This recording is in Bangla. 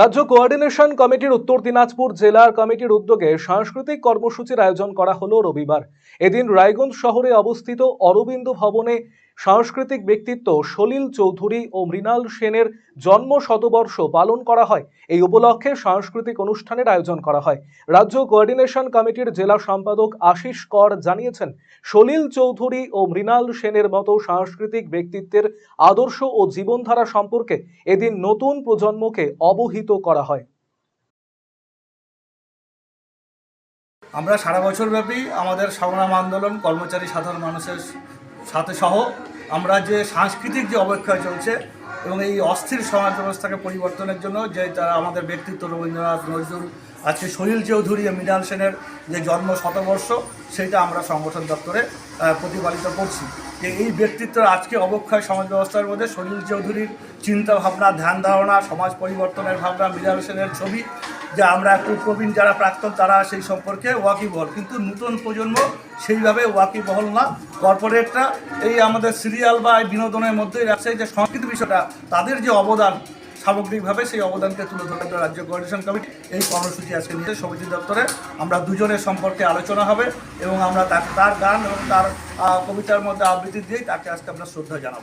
রাজ্য কোঅর্ডিনেশন কমিটির উত্তর দিনাজপুর জেলার কমিটির উদ্যোগে সাংস্কৃতিক কর্মসূচির আয়োজন করা হলো রবিবার। এদিন রায়গঞ্জ শহরে অবস্থিত অরবিন্দ ভবনে সাংস্কৃতিক ব্যক্তিত্ব সলিল চৌধুরী ও মৃণাল সেনের জন্ম শতবর্ষ পালন করা হয়। এই উপলক্ষে সাংস্কৃতিক অনুষ্ঠানের আয়োজন করা হয়। রাজ্য কোঅর্ডিনেশন কমিটির জেলা সম্পাদক আশিস কর জানিয়েছেন, সলিল চৌধুরী ও মৃণাল সেনের মতো সাংস্কৃতিক ব্যক্তিত্বের আদর্শ ও জীবনধারা সম্পর্কে এদিন নতুন প্রজন্মকে অবহিত করা হয়। আমরা সারা বছরব্যাপী আমাদের সংগ্রাম আন্দোলন, কর্মচারী সাধারণ মানুষের সাথে সহ আমরা যে সাংস্কৃতিক যে অবক্ষয় চলছে এবং এই অস্থির সমাজ ব্যবস্থাকে পরিবর্তনের জন্য যে তারা আমাদের ব্যক্তিত্ব রবীন্দ্রনাথ, নজরুল, আজকে সলিল চৌধুরী ও মৃণাল সেনের যে জন্ম শতবর্ষ, সেটা আমরা সংগঠন দপ্তরে প্রতিপালিত করছি। যে এই ব্যক্তিত্বের আজকে অবক্ষয় সমাজ ব্যবস্থার মধ্যে সলিল চৌধুরীর চিন্তা ভাবনা, ধ্যান ধারণা, সমাজ পরিবর্তনের ভাবনা, মৃণাল সেনের ছবি, যে আমরা একটু প্রবীণ যারা প্রাক্তন তারা সেই সম্পর্কে ওয়াকিবহল, কিন্তু নতুন প্রজন্ম সেইভাবে ওয়াকিবহল না। কর্পোরেটরা এই আমাদের সিরিয়াল বা বিনোদনের মধ্যেই রাখছে যে সংস্কৃতি বিষয়টা, তাদের যে অবদান সামগ্রিকভাবে সেই অবদানকে তুলে ধরে রাজ্য কোঅর্ডিনেশন কমিটি এই কর্মসূচি আজকে নিয়ে সমিতি দপ্তরে আমরা দুজনের সম্পর্কে আলোচনা হবে এবং আমরা তার গান এবং তার কবিতার মধ্যে আবৃত্তি দিয়েই তাকে আজকে আমরা শ্রদ্ধা জানাবো।